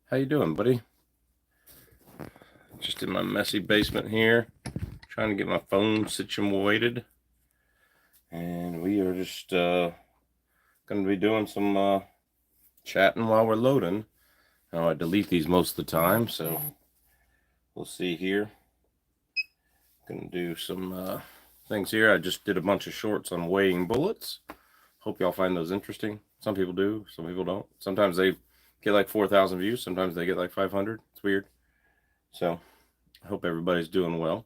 How you doing, buddy? Just in my messy basement here, trying to get my phone situated. And we are just going to be doing some chatting while we're loading. Now, I delete these most of the time, so we'll see here. Going to do some things here. I just did a bunch of shorts on weighing bullets. Hope y'all find those interesting. Some people do, some people don't. Sometimes they get like 4,000 views. Sometimes they get like 500. It's weird. So I hope everybody's doing well.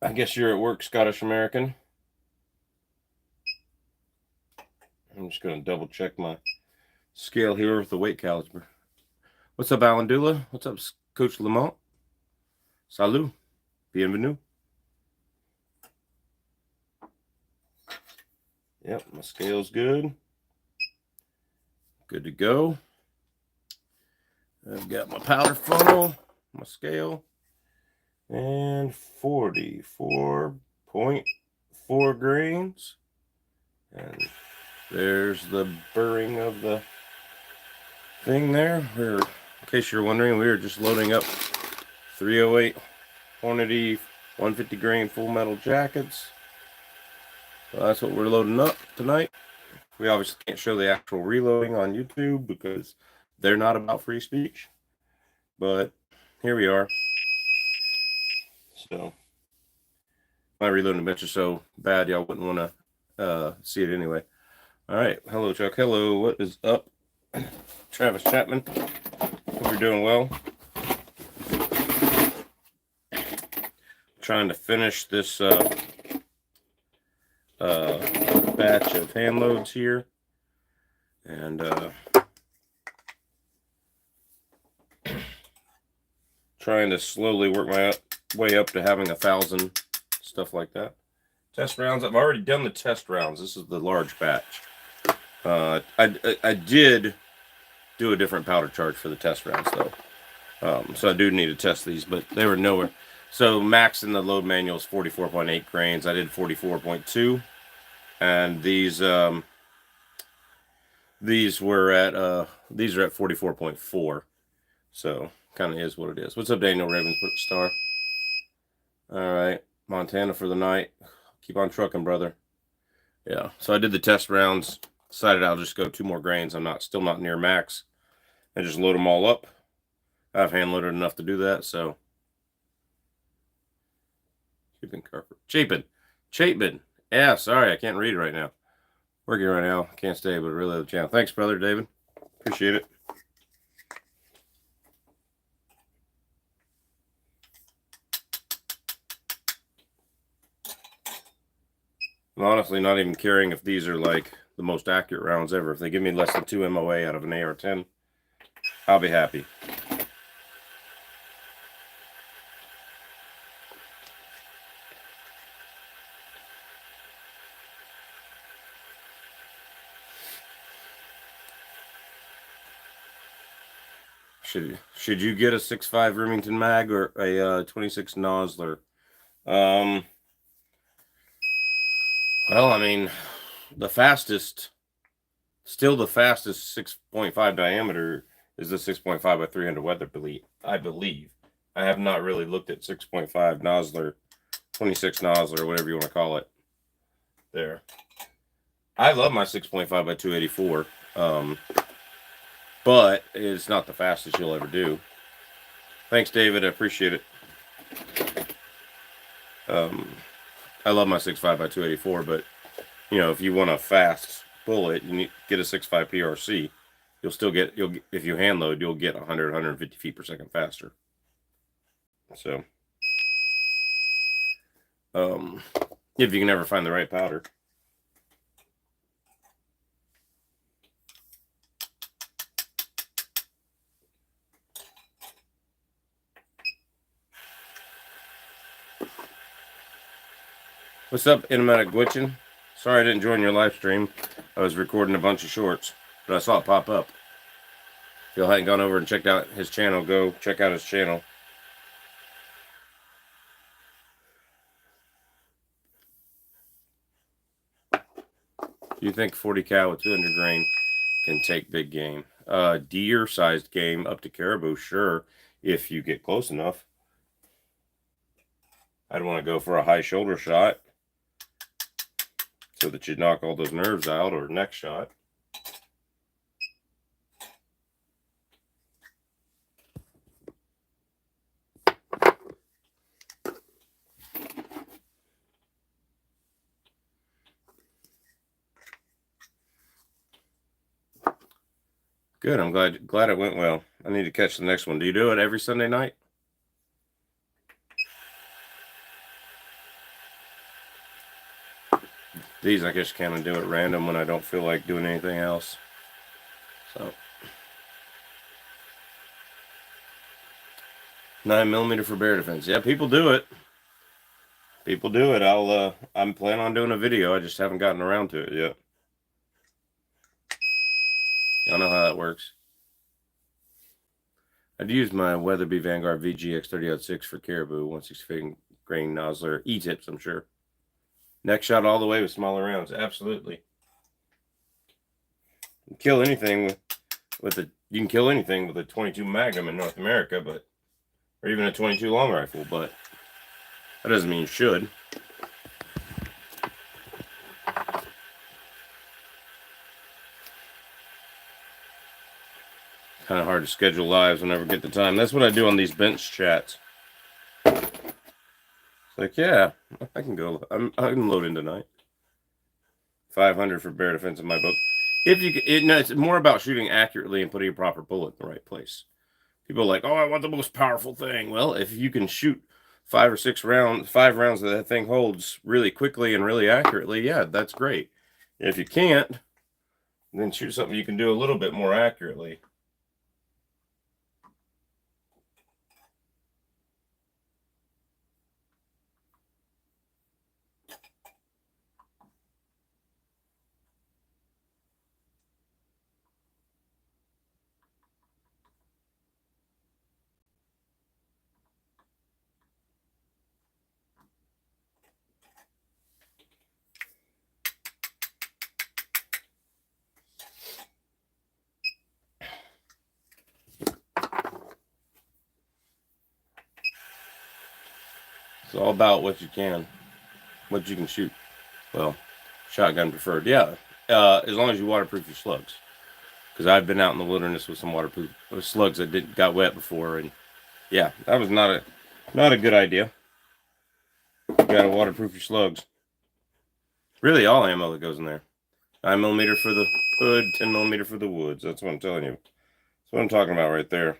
I guess you're at work, Scottish American. I'm just going to double check my scale here with the weight caliper. What's up, Alan Dula? What's up, Coach Lamont? Salut. Bienvenue. Yep, my scale's good. Good to go. I've got my powder funnel, my scale, and 44.4 grains. And there's the burring of the thing there. In case you're wondering, we were just loading up 308 Hornady 150 grain full metal jackets. So that's what we're loading up tonight. We obviously can't show the actual reloading on YouTube because they're not about free speech. But here we are. So my reloading bench is so bad y'all wouldn't want to see it anyway. All right. Hello, Chuck. Hello. What is up? Travis Chapman. Hope you're doing well. Trying to finish this batch of hand loads here. And trying to slowly work my way up to having 1,000, stuff like that. Test rounds. I've already done the test rounds. This is the large batch. I did do a different powder charge for the test rounds though, so I do need to test these, but they were nowhere. So max in the load manual is 44.8 grains. I did 44.2, and these are at 44.4. So kind of is what it is. What's up, Daniel Ravens star? All right, Montana for the night. Keep on trucking, brother. Yeah. So I did the test rounds. Decided I'll just go 2 more grains. I'm still not near max, and just load them all up. I've hand loaded enough to do that. So Chapin. Yeah, sorry, I can't read it right now. Working right now, can't stay, but really the channel. Thanks, brother David. Appreciate it. I'm honestly not even caring if these are like the most accurate rounds ever. If they give me less than 2 MOA out of an AR-10, I'll be happy. Should you get a 6.5 Remington mag or a 26 Nosler? Well, I mean, still the fastest 6.5 diameter is the 6.5 by 300 weather bleed, I believe. I have not really looked at 6.5 Nosler, 26 Nosler, whatever you want to call it. There. I love my 6.5 by 284. But it's not the fastest you'll ever do. Thanks, David. I appreciate it. I love my 6.5 by 284, but if you want a fast bullet, you need to get a 6.5 PRC. If you hand load, you'll get 100, 150 feet per second faster. So, if you can ever find the right powder. What's up, Intimatic Glitching? Sorry I didn't join your live stream. I was recording a bunch of shorts, but I saw it pop up. If y'all hadn't gone over and checked out his channel, go check out his channel. Do you think 40 cal with 200 grain can take big game? deer-sized game up to caribou, sure, if you get close enough. I'd want to go for a high shoulder shot so that you knock all those nerves out, or neck shot. Good. I'm glad it went well. I need to catch the next one. Do you do it every Sunday night? These I just kind of do it random when I don't feel like doing anything else. So 9mm for bear defense. Yeah, people do it. People do it. I'm planning on doing a video. I just haven't gotten around to it yet. Y'all know how that works. I'd use my Weatherby Vanguard VGX 30-06 for caribou, 165 grain Nosler E-tips, I'm sure. Neck shot all the way with smaller rounds, absolutely. You can kill anything with a 22 Magnum in North America, but or even a 22 long rifle, but that doesn't mean you should. Kind of hard to schedule lives whenever I get the time. That's what I do on these bench chats. It's like, yeah, I can go. I can load in tonight. 500 for bear defense in my book. If you, it's more about shooting accurately and putting a proper bullet in the right place. People are like, oh, I want the most powerful thing. Well, if you can shoot 5 rounds that thing holds really quickly and really accurately, yeah, that's great. If you can't, then shoot something you can do a little bit more accurately. It's all about what you can shoot. Well, shotgun preferred, yeah. As long as you waterproof your slugs, because I've been out in the wilderness with some waterproof slugs that got wet before, and yeah, that was not a good idea. You gotta waterproof your slugs. Really, all ammo that goes in there. 9mm for the hood, 10mm for the woods. That's what I'm telling you. That's what I'm talking about right there.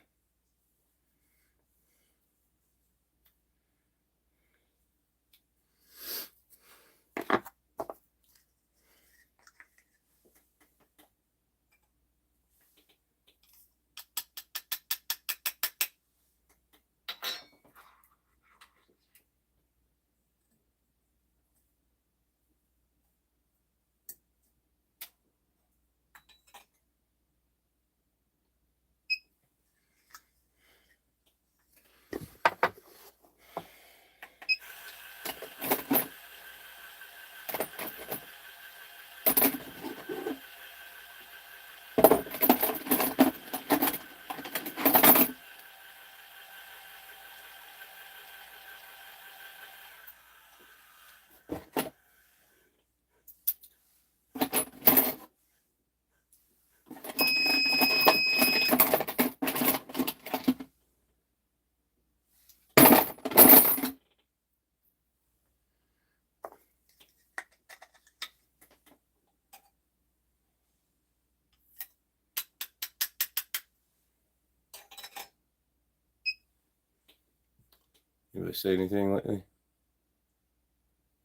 Anybody say anything lately?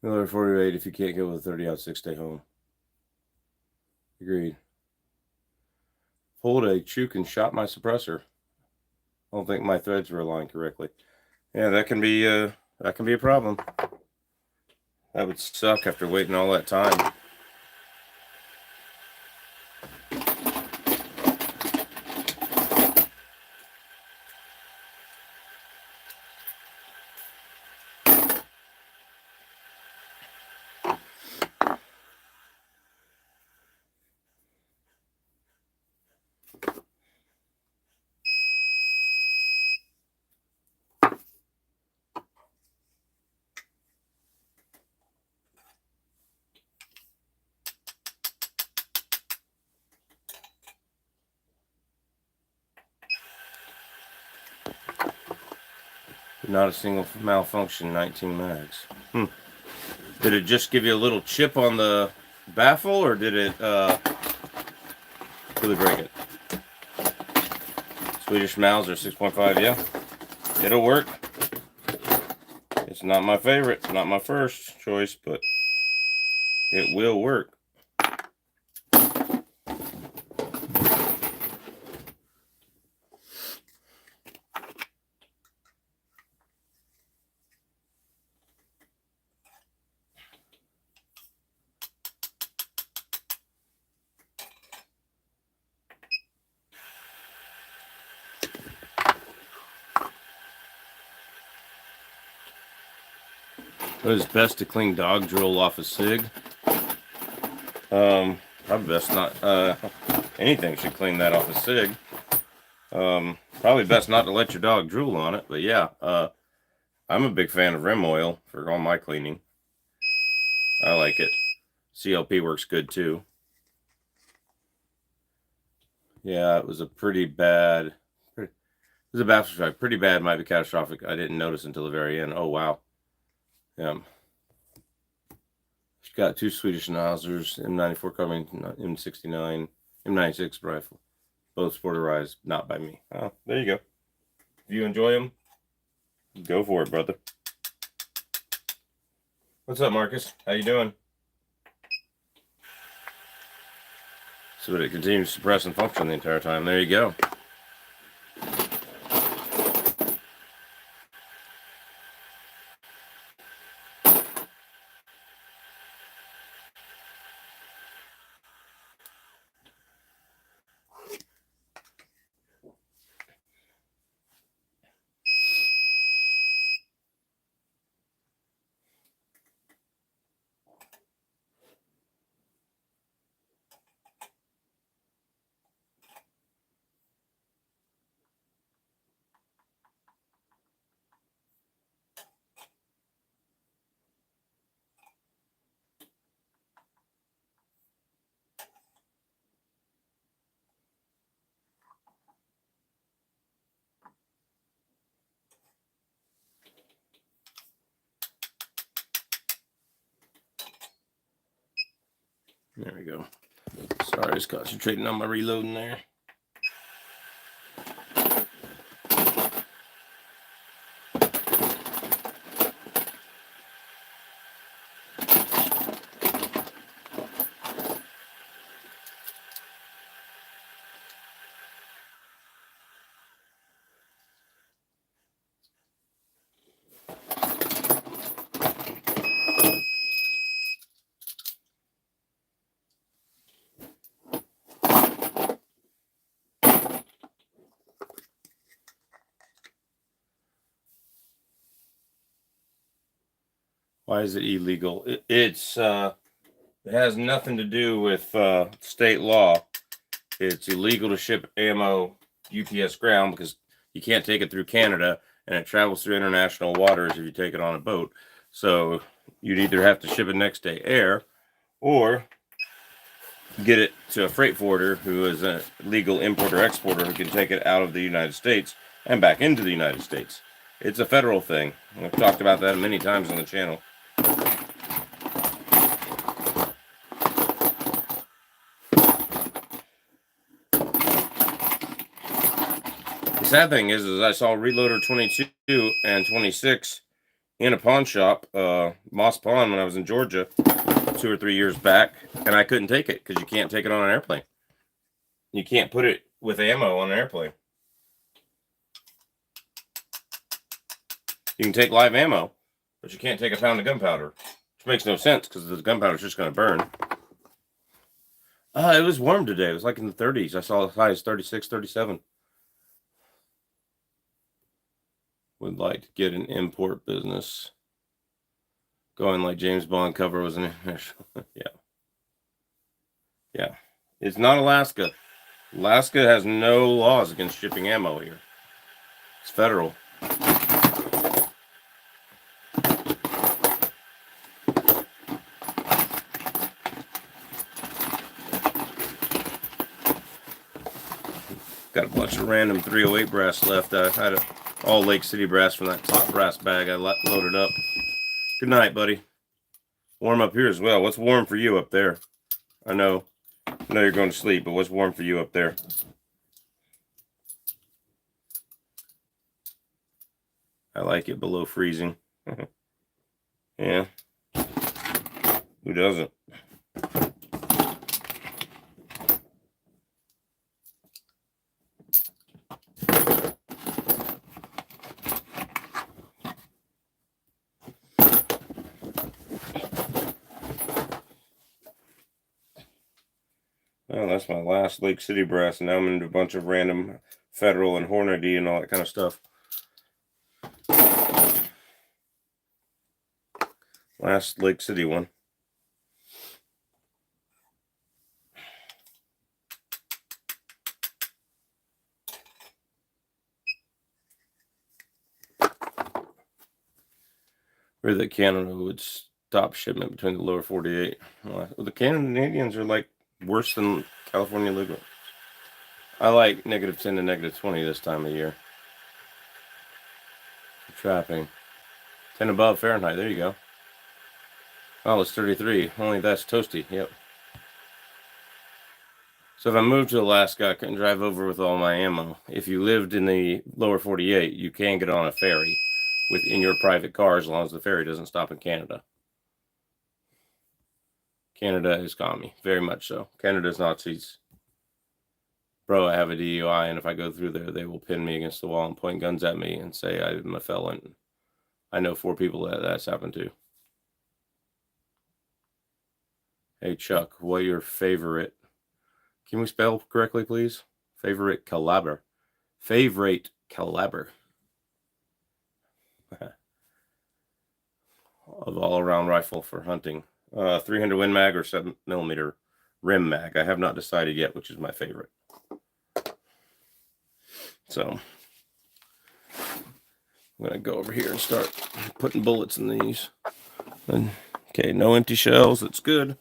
Miller 48, if you can't kill with a 30-06, stay home. Agreed. Pulled a choke and shot my suppressor. I don't think my threads were aligned correctly. Yeah, that can be a problem. That would suck after waiting all that time. Not a single malfunction, 19 mags. Did it just give you a little chip on the baffle, or did it really break it? Swedish Mauser 6.5, yeah. It'll work. It's not my favorite, not my first choice, but it will work. It is best to clean dog drool off a SIG. Probably best not. Anything should clean that off a SIG. Probably best not to let your dog drool on it. But yeah, I'm a big fan of rim oil for all my cleaning. I like it. CLP works good too. Yeah, it was a pretty bad. It was a baffle strike. Pretty bad, might be catastrophic. I didn't notice until the very end. Oh wow. Yeah. She's got 2 Swedish Mausers, M94 coming, M69, M96 rifle. Both sporterized, not by me. Oh, there you go. If you enjoy them, go for it, brother. What's up, Marcus? How you doing? So that it continues to suppress and function the entire time. There you go. There we go. Sorry, I was concentrating on my reloading there. Why is it illegal? It has nothing to do with state law. It's illegal to ship ammo UPS ground because you can't take it through Canada, and it travels through international waters if you take it on a boat. So you'd either have to ship it next day air, or get it to a freight forwarder who is a legal importer exporter who can take it out of the United States and back into the United States. It's a federal thing. I've talked about that many times on the channel. The sad thing is I saw Reloader 22 and 26 in a pawn shop, Moss Pawn, when I was in Georgia 2 or 3 years back, and I couldn't take it because you can't take it on an airplane. You can't put it with ammo on an airplane. You can take live ammo, but you can't take a pound of gunpowder, which makes no sense because the gunpowder is just going to burn. It was warm today. It was like in the 30s. I saw as high as 36, 37. Would like to get an import business going like James Bond cover was an international. Yeah. It's not Alaska. Alaska has no laws against shipping ammo here. It's federal. Got a bunch of random 308 brass left. I had All Lake City brass from that top brass bag I loaded up. Good night, buddy. Warm up here as well. What's warm for you up there? I know you're going to sleep, but what's warm for you up there? I like it below freezing. Yeah. Who doesn't? Well, that's my last Lake City brass, and now I'm into a bunch of random Federal and Hornady and all that kind of stuff. Last Lake City one. Or that Canada would stop shipment between the lower 48. Well, the Canadians are like worse than California legal. I like -10 to -20 this time of year. Trapping. 10 above Fahrenheit. There you go. Oh, it's 33. Only that's toasty. Yep. So if I moved to Alaska, I couldn't drive over with all my ammo. If you lived in the lower 48, you can get on a ferry in your private car as long as the ferry doesn't stop in Canada. Canada is commie. Very much so. Canada's Nazis. Bro, I have a DUI, and if I go through there, they will pin me against the wall and point guns at me and say I'm a felon. I know 4 people that's happened to. Hey, Chuck, what your favorite? Can we spell correctly, please? Favorite caliber. Favorite caliber. Of all-around rifle for hunting. 300 Win Mag or 7mm rim mag. I have not decided yet which is my favorite. So I'm going to go over here and start putting bullets in these. And, okay, no empty shells. That's good.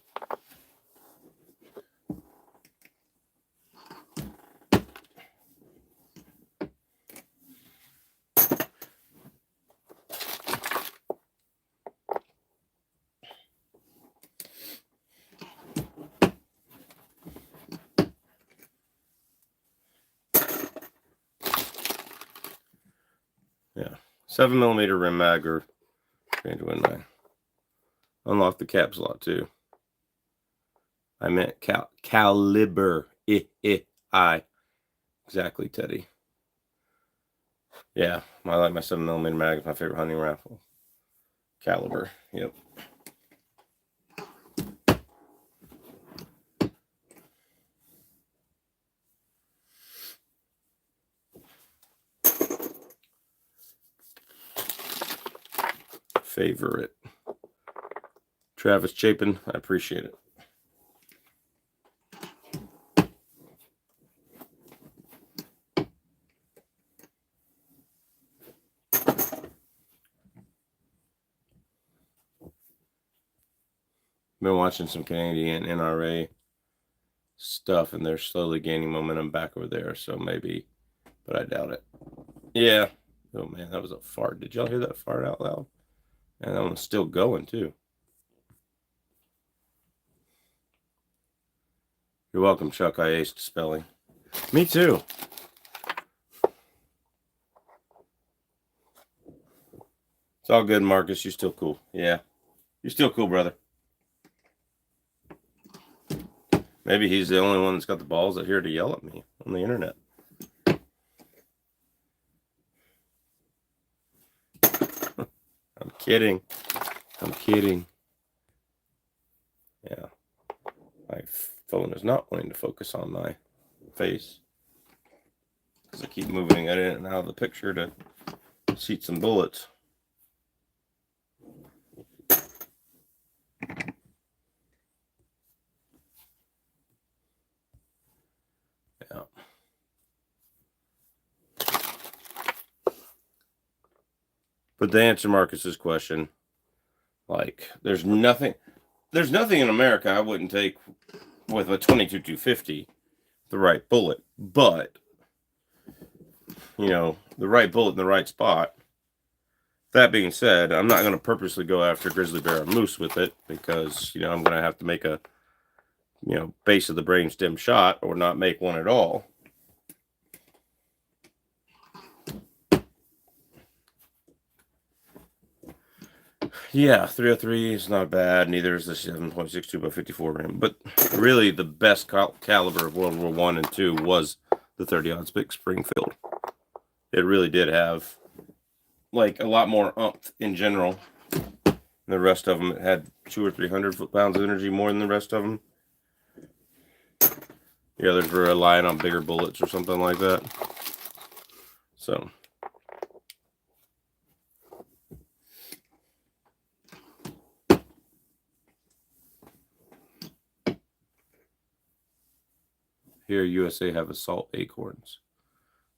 Yeah, 7mm rim mag or 300 Win Mag. Unlock the caps lock too. I meant caliber. Exactly, Teddy. Yeah, I like my 7mm mag. It's my favorite hunting rifle. Caliber. Yep. Favorite. Travis Chapin, I appreciate it. Been watching some Canadian NRA stuff, and they're slowly gaining momentum back over there, so maybe, but I doubt it. Yeah. Oh man, that was a fart. Did y'all hear that fart out loud? And that one's still going too. You're welcome, Chuck. I aced spelling. Me too. It's all good, Marcus. You're still cool. Yeah. You're still cool, brother. Maybe he's the only one that's got the balls out here to yell at me on the internet. I'm kidding. I'm kidding. Yeah. My phone is not wanting to focus on my face because I keep moving it in and out of the picture to seat some bullets. Yeah. But to answer Marcus's question, like there's nothing in America I wouldn't take with a 22-250 the right bullet, but you know, the right bullet in the right spot. That being said, I'm not going to purposely go after grizzly bear or moose with it because, you know, I'm going to have to make a, you know, base of the brainstem shot or not make one at all. Yeah, 303 is not bad. Neither is the 7.62 by 54 rim. But really, the best caliber of World War I and II was the 30-aught Spic Springfield. It really did have like a lot more oomph in general. The rest of them, it had 200 or 300 foot-pounds of energy more than the rest of them. The others were relying on bigger bullets or something like that. So here, USA have assault acorns.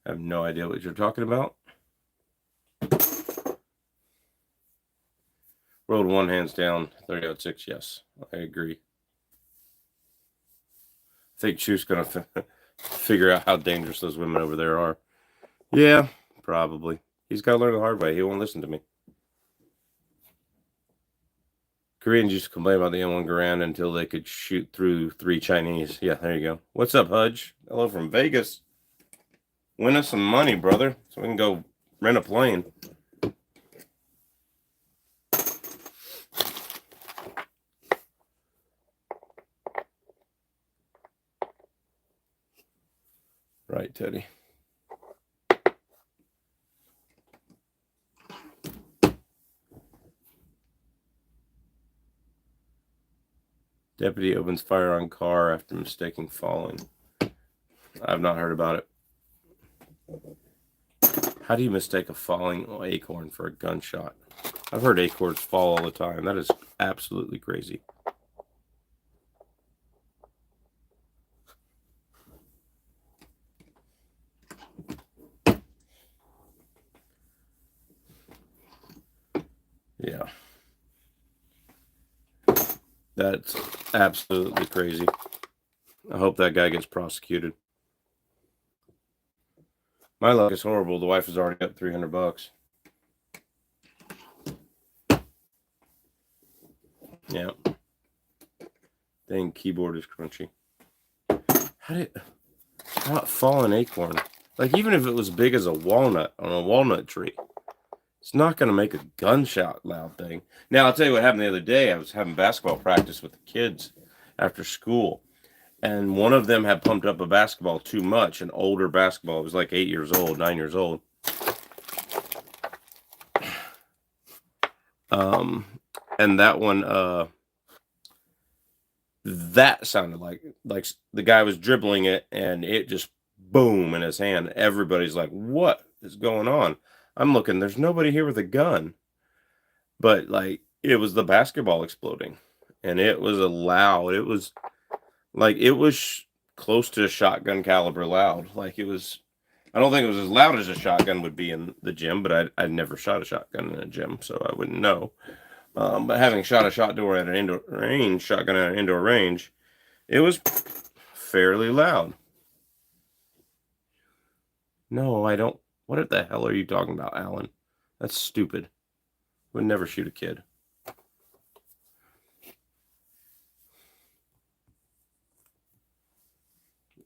I have no idea what you're talking about. World One, hands down, 30-06, yes, I agree. I think Chew's going to figure out how dangerous those women over there are. Yeah, probably. He's got to learn the hard way. He won't listen to me. Koreans used to complain about the M1 Garand until they could shoot through 3 Chinese. Yeah, there you go. What's up, Hudge? Hello from Vegas. Win us some money, brother, so we can go rent a plane. Right, Teddy. Deputy opens fire on car after mistaking falling. I've not heard about it. How do you mistake a falling acorn for a gunshot? I've heard acorns fall all the time. That is absolutely crazy. Yeah. That's absolutely crazy. I hope that guy gets prosecuted. My luck is horrible. The wife is already up $300. Yeah. Dang, keyboard is crunchy. How about fallen acorn? Like, even if it was big as a walnut on a walnut tree, it's not going to make a gunshot loud thing. Now, I'll tell you what happened the other day. I was having basketball practice with the kids after school, and one of them had pumped up a basketball too much, an older basketball. It was like 8 years old, 9 years old. And that one, that sounded like the guy was dribbling it, and it just boom in his hand. Everybody's like, what is going on? I'm looking, there's nobody here with a gun. But like, it was the basketball exploding, and it was loud. It was like, it was close to shotgun caliber loud. Like, it was, I don't think it was as loud as a shotgun would be in the gym, but I'd never shot a shotgun in a gym, so I wouldn't know. But having shot a shotgun at an indoor range, it was fairly loud. No, I don't. What the hell are you talking about, Alan? That's stupid. Would never shoot a kid.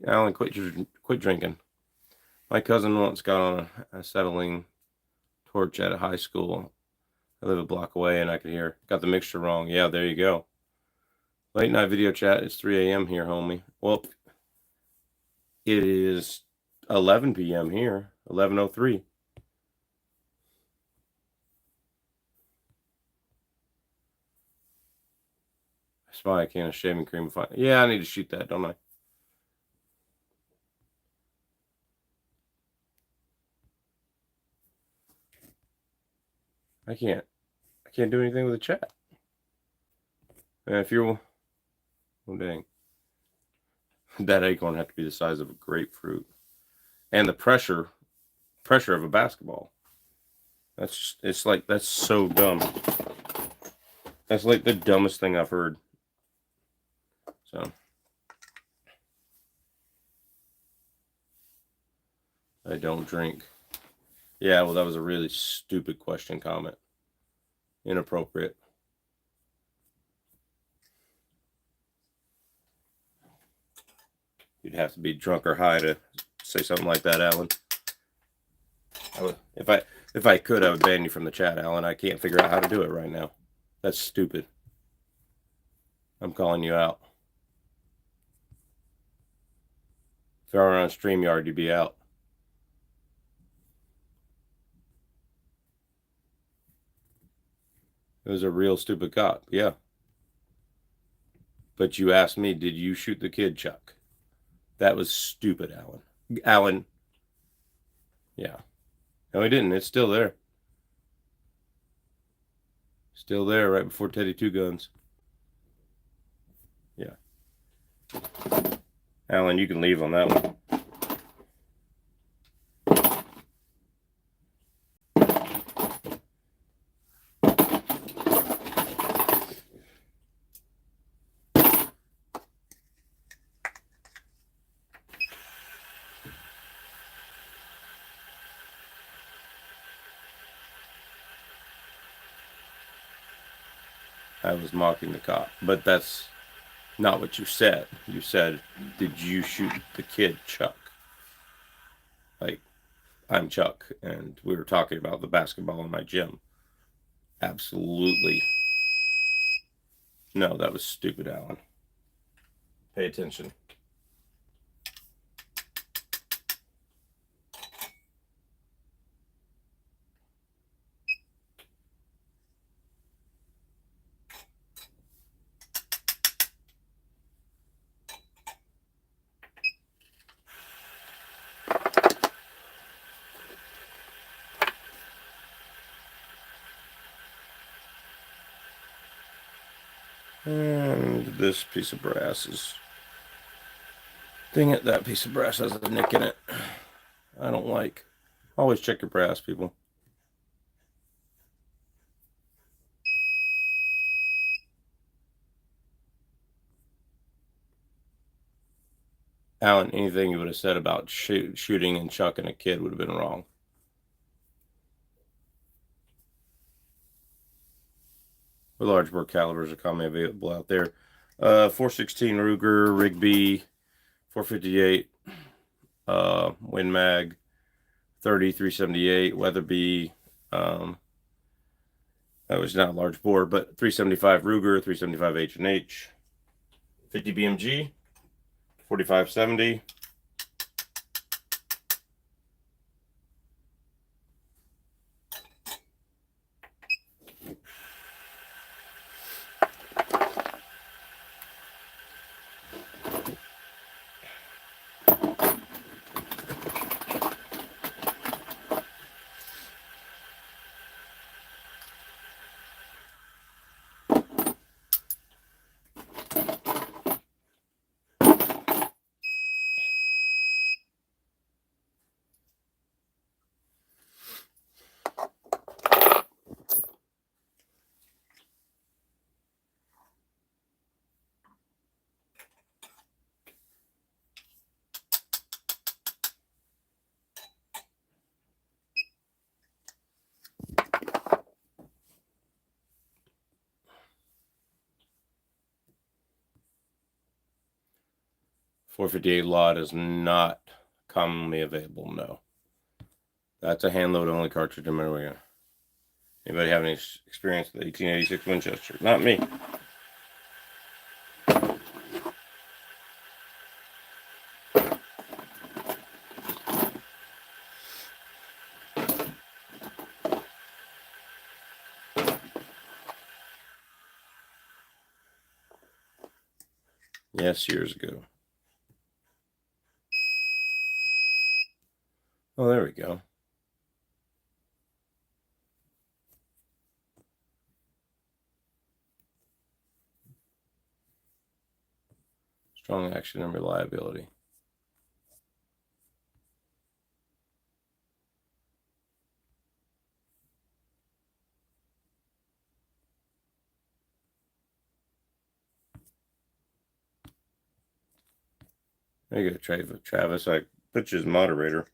Alan, quit drinking. My cousin once got on a acetylene torch at a high school. I live a block away, and I could hear. Got the mixture wrong. Yeah, there you go. Late night video chat. It's 3 a.m. here, homie. Well, it is 11 p.m. here. 11:03. I spy a can of shaving cream. Yeah, I need to shoot that, don't I? I can't do anything with the chat. And if you're, oh dang, that acorn had to be the size of a grapefruit, and the pressure of a basketball. That's just, it's like, that's so dumb. That's like the dumbest thing I've heard. So I don't drink. Yeah, well, that was a really stupid question, comment. Inappropriate. You'd have to be drunk or high to say something like that, Alan. If I could, I would ban you from the chat, Alan. I can't figure out how to do it right now. That's stupid. I'm calling you out. If I were on StreamYard, you'd be out. It was a real stupid cop, yeah. But you asked me, did you shoot the kid, Chuck? That was stupid, Alan. Alan. Yeah. No, he didn't. It's still there. Still there right before Teddy Two Guns. Yeah. Alan, you can leave on that one. I was mocking the cop, but that's not what you said. You said, did you shoot the kid, Chuck? Like, I'm Chuck, and we were talking about the basketball in my gym. Absolutely. No, that was stupid, Alan. Pay attention. And this piece of brass is... Dang it, that piece of brass has a nick in it. I don't like. Always check your brass, people. Alan, anything you would have said about shooting and chucking a kid would have been wrong. The large bore calibers are commonly available out there. 416 Ruger, Rigby, 458, Win Mag, 30, 378, Weatherby. That was not a large bore, but 375 Ruger, 375 H&H, 50 BMG, 4570. .458 lot is not commonly available. No, that's a hand load only cartridge in my way. Anybody have any experience with the 1886 Winchester? Not me. Yes, years ago. Oh, there we go. Strong action and reliability. There you go, Travis. I put you as moderator.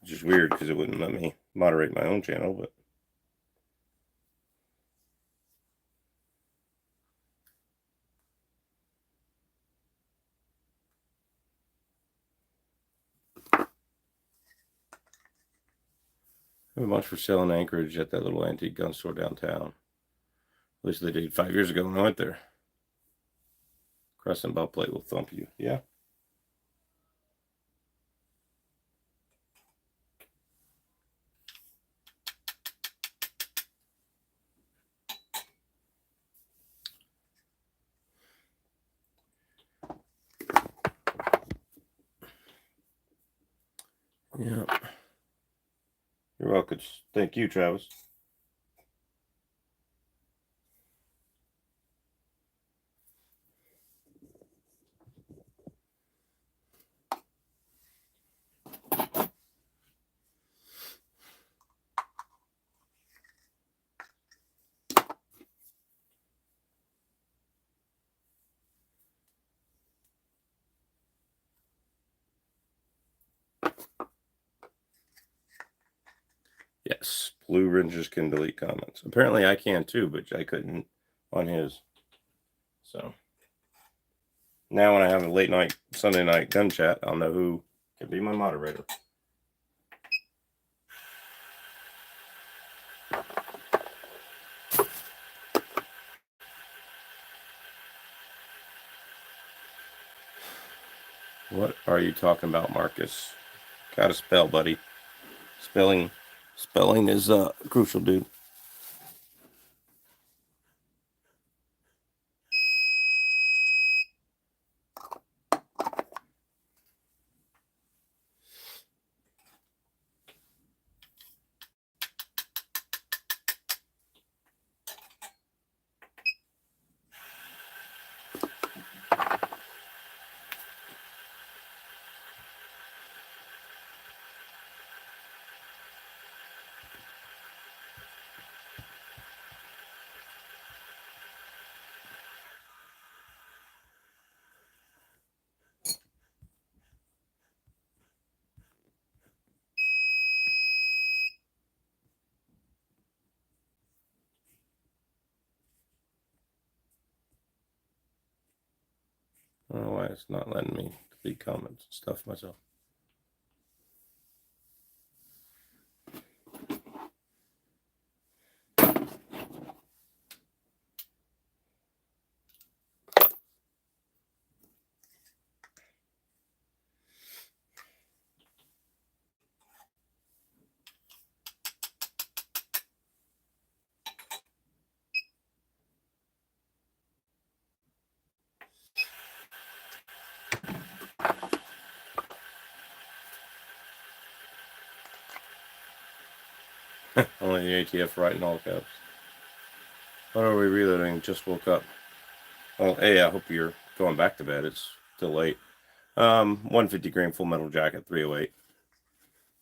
Which is weird because it wouldn't let me moderate my own channel, but I have a bunch for sale in Anchorage at that little antique gun store downtown. At least they did 5 years ago when I went there. Crescent belt plate will thump you. Yeah. Yeah. You're welcome. Thank you, Travis. Yes, Blue Rangers can delete comments. Apparently I can too, but I couldn't on his. So now when I have a late night, Sunday night gun chat, I'll know who can be my moderator. What are you talking about, Marcus? Gotta spell, buddy. Spelling is crucial, dude. I don't know why it's not letting me delete comments and stuff myself. Only the ATF writing all caps. What are we reloading? Just woke up. Well, hey, I hope you're going back to bed. It's still late. 150 grain full metal jacket, 308.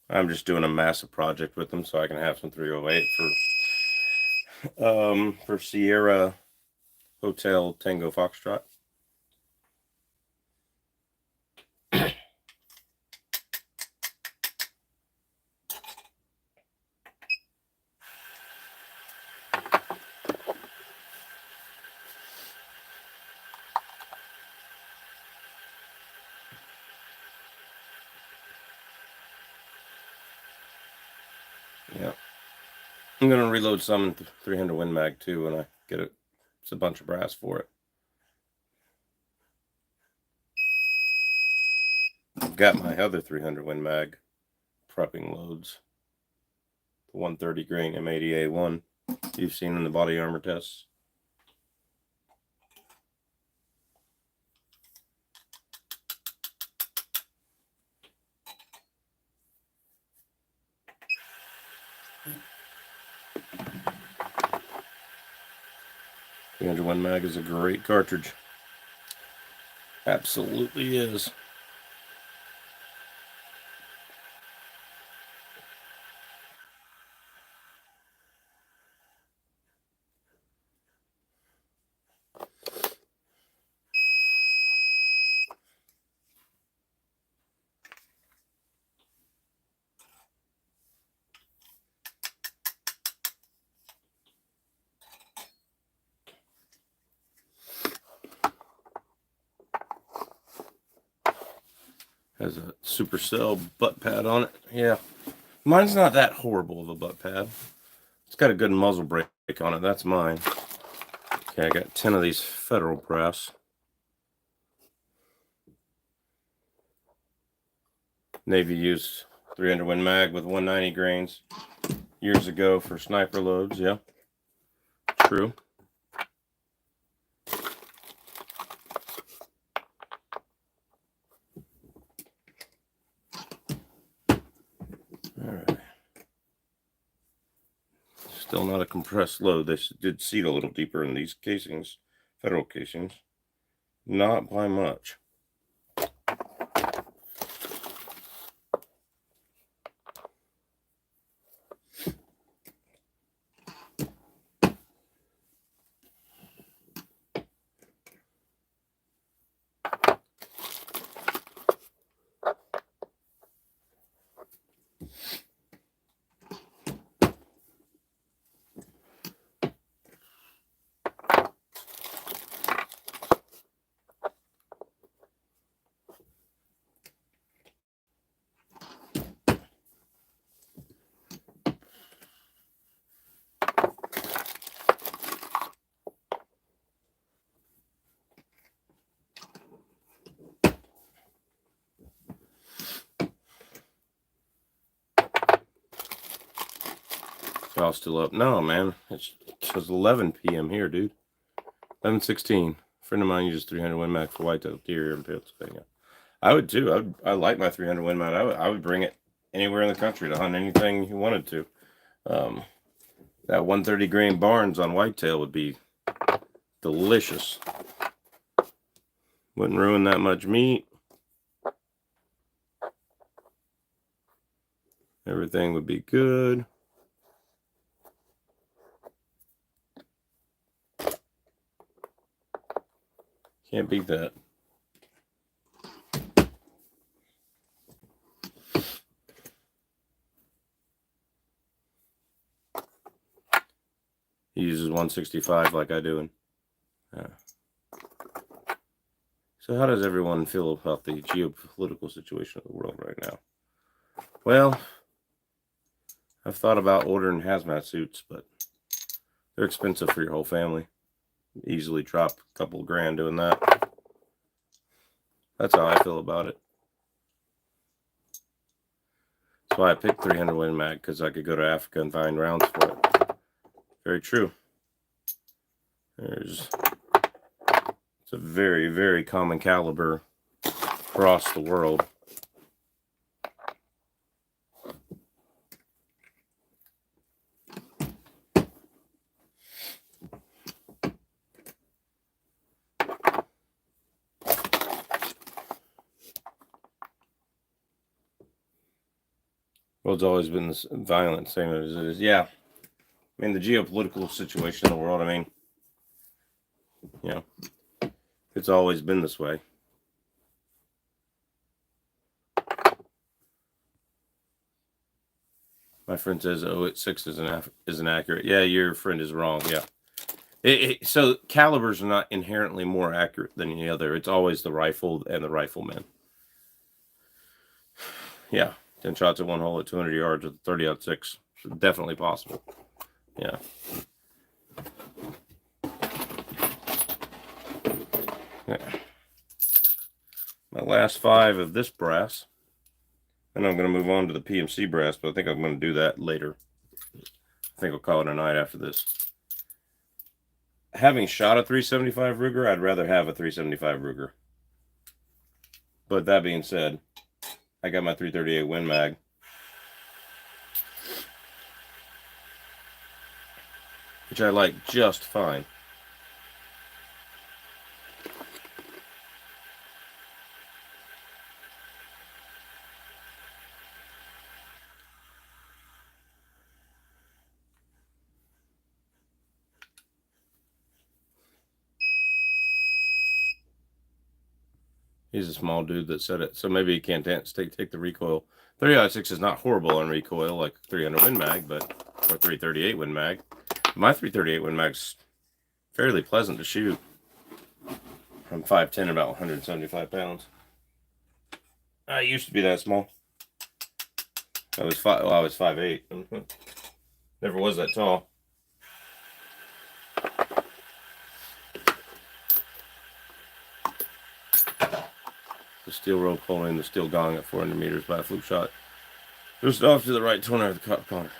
I'm just doing a massive project with them so I can have some 308 for Sierra Hotel Tango Foxtrot. Yeah. I'm going to reload some 300 Win Mag too when I get it. It's a bunch of brass for it. I've got my other 300 Win Mag prepping loads. The 130 grain M80A1 you've seen in the body armor tests. The 301 mag is a great cartridge. Absolutely is. Has a supercell butt pad on it. Yeah, mine's not that horrible of a butt pad. It's got a good muzzle brake on it. That's mine. Okay, I got 10 of these Federal brass. Navy used 300 Win Mag with 190 grains years ago for sniper loads. Yeah, true. All right. Still not a compressed load. They did seat a little deeper in these casings, Federal casings. Not by much. Y'all still up? No, man. It's 11 p.m. here, dude. 11:16. Friend of mine uses 300 Win Mag for whitetail deer in Pennsylvania. I would too. I like my 300 Win Mag. I would bring it anywhere in the country to hunt anything you wanted to. That 130 grain Barnes on whitetail would be delicious. Wouldn't ruin that much meat. Everything would be good. Can't beat that. He uses 165 like I do. Yeah. So how does everyone feel about the geopolitical situation of the world right now? Well, I've thought about ordering hazmat suits, but they're expensive for your whole family. Easily drop a couple grand doing that. That's how I feel about it. That's why I picked 300 Win Mag, because I could go to Africa and find rounds for it. Very true. It's a very, very common caliber across the world. World's always been this violent, same as it is. Yeah. I mean, the geopolitical situation in the world, I mean, you know, it's always been this way. My friend says 086 isn't accurate. Yeah, your friend is wrong. Yeah. So calibers are not inherently more accurate than any other. It's always the rifle and the rifleman. Yeah. 10 shots at one hole at 200 yards with 30-06. Definitely possible. Yeah. Yeah. My last 5 of this brass. And I'm going to move on to the PMC brass, but I think I'm going to do that later. I think I'll call it a night after this. Having shot a 375 Ruger, I'd rather have a 375 Ruger. But that being said, I got my 338 Win Mag. Which I like just fine. He's a small dude that said it, so maybe he can't take the recoil. 30-06 is not horrible on recoil like 300 Win Mag, but or 338 Win Mag. My 338 Win Mag's fairly pleasant to shoot. I'm 5'10", about 175 pounds. I used to be that small. I was 5'8". Never was that tall. The steel rope holding the steel gong at 400 meters by a fluke shot. Just off to the right corner of the cop corner.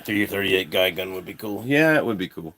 338 guy gun would be cool. Yeah, it would be cool.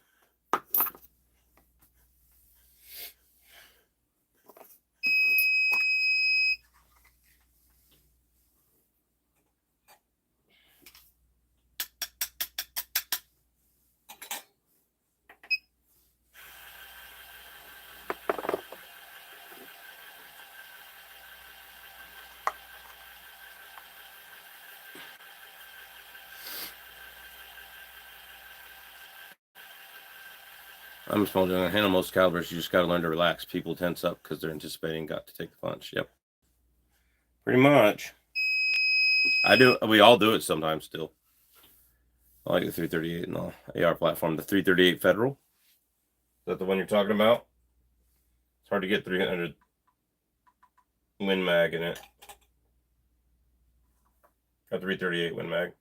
I'm a small gun. I handle most calibers. You just got to learn to relax. People tense up because they're anticipating got to take the punch. Yep. Pretty much. I do. We all do it sometimes still. I like the 338 and the AR platform. The 338 Federal. Is that the one you're talking about? It's hard to get 300 Win Mag in it. Got 338 Win Mag.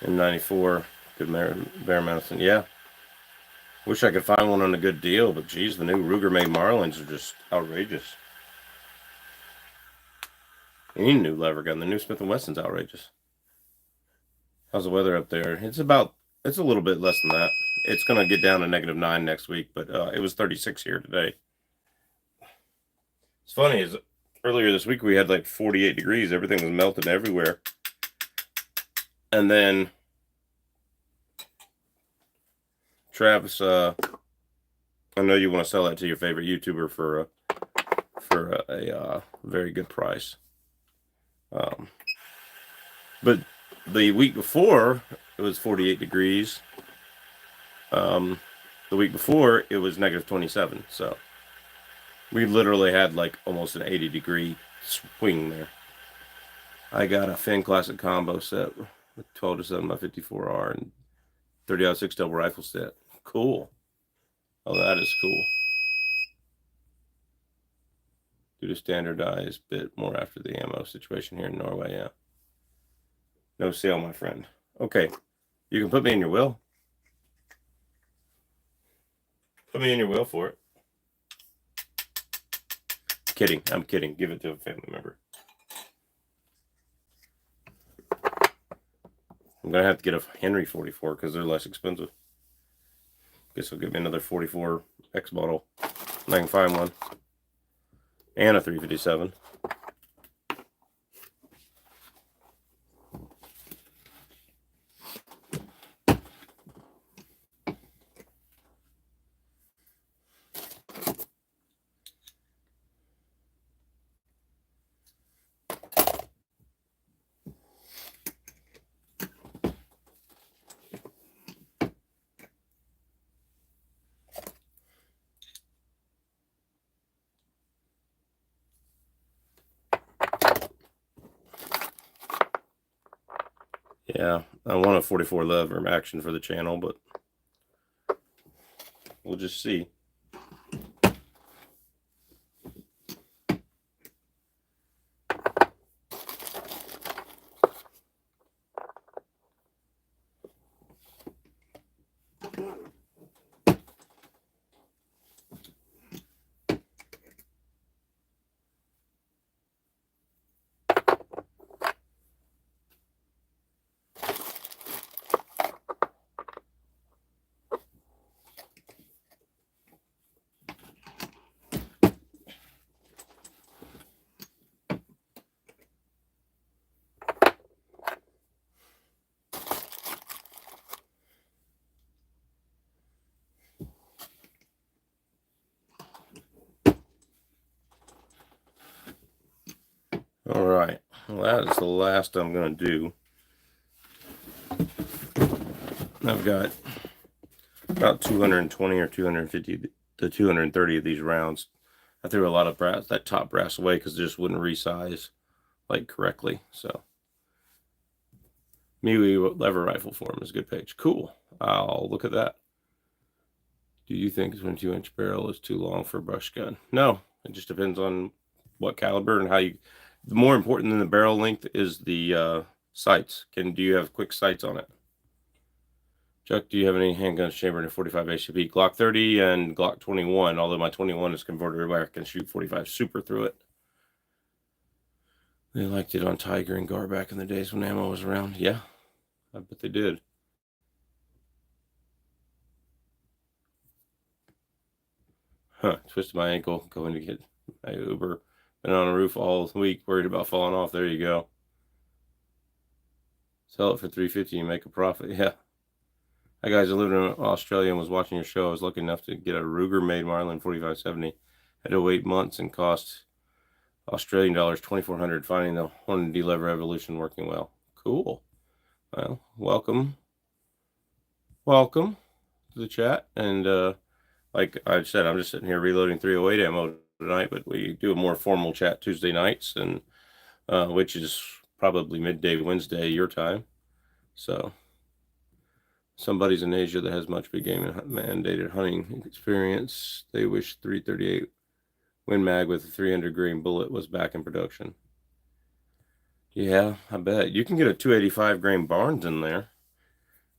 M94, good bear medicine. Yeah. Wish I could find one on a good deal, but geez, the new Ruger-made Marlins are just outrageous. Any new lever gun, the new Smith & Wesson's outrageous. How's the weather up there? It's a little bit less than that. It's going to get down to -9 next week, but it was 36 here today. It's funny, is earlier this week we had like 48 degrees. Everything was melting everywhere. And then Travis, I know you want to sell that to your favorite YouTuber for a very good price. But the week before it was 48 degrees. The week before it was -27. So we literally had like almost an 80-degree swing there. I got a Finn Classic combo set with 12-7 by 54R and 30-06 double rifle set. Cool. Oh, that is cool. Due to standardized bit more after the ammo situation here in Norway, yeah. No sale, my friend. Okay. You can put me in your will. Put me in your will for it. Kidding. I'm kidding. Give it to a family member. I'm going to have to get a Henry 44 because they're less expensive. Guess he'll give me another 44 X bottle. I can find one. And a 357. Yeah, I want a 44 lever action for the channel, but we'll just see. All right, well, that is the last I'm going to do. I've got about 220 or 250 the 230 of these rounds. I threw a lot of brass, that top brass away because it just wouldn't resize like correctly. So MeWe lever rifle forum is a good page. Cool. I'll look at that. Do you think a 22-inch barrel is too long for a brush gun? No, it just depends on what caliber and how you. The more important than the barrel length is the sights. Do you have quick sights on it? Chuck, do you have any handguns chambered in 45 ACP? Glock 30 and Glock 21, although my 21 is converted where I can shoot 45 super through it. They liked it on Tiger and Gar back in the days when ammo was around. Yeah, I bet they did. Huh, twisted my ankle going to get my Uber. Been on a roof all week, worried about falling off. There you go. Sell it for $350 and make a profit. Yeah. Hi guys, I lived in Australia and was watching your show. I was lucky enough to get a Ruger-made Marlin 4570. Had to wait months and cost Australian dollars 2,400. Finding the Horn D-lever evolution working well. Cool. Well, welcome to the chat. And like I said, I'm just sitting here reloading 308 ammo tonight, but we do a more formal chat Tuesday nights, and which is probably midday Wednesday your time. So somebody's in Asia that has much big game and mandated hunting experience. They wish 338 Win Mag with a 300 grain bullet was back in production. Yeah, I bet. You can get a 285 grain Barnes in there.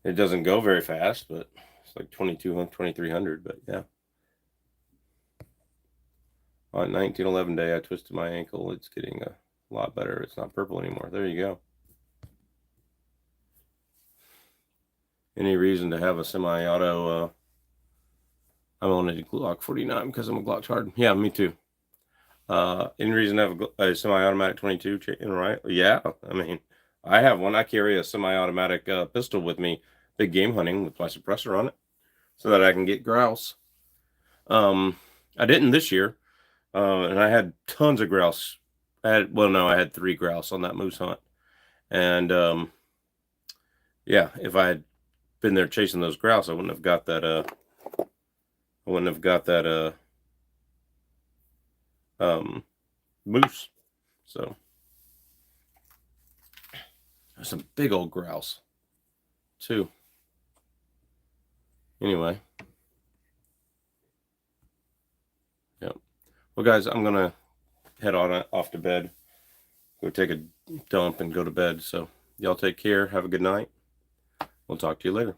It doesn't go very fast, but it's like 2,200, 2,300, but yeah. On 1911 day, I twisted my ankle. It's getting a lot better. It's not purple anymore. There you go. Any reason to have a semi-auto? I'm on a Glock 49 because I'm a Glock hard. Yeah, me too. Any reason to have a semi-automatic 22 right? Yeah, I mean, I have one. I carry a semi-automatic pistol with me, big game hunting with my suppressor on it, so that I can get grouse. I didn't this year, and I had tons of grouse. I had 3 grouse on that moose hunt, and yeah, if I had been there chasing those grouse, I wouldn't have got that. Moose. So there's some big old grouse too. Anyway, yeah. Well, guys, I'm gonna head on off to bed. Go take a dump and go to bed. So y'all take care. Have a good night. We'll talk to you later.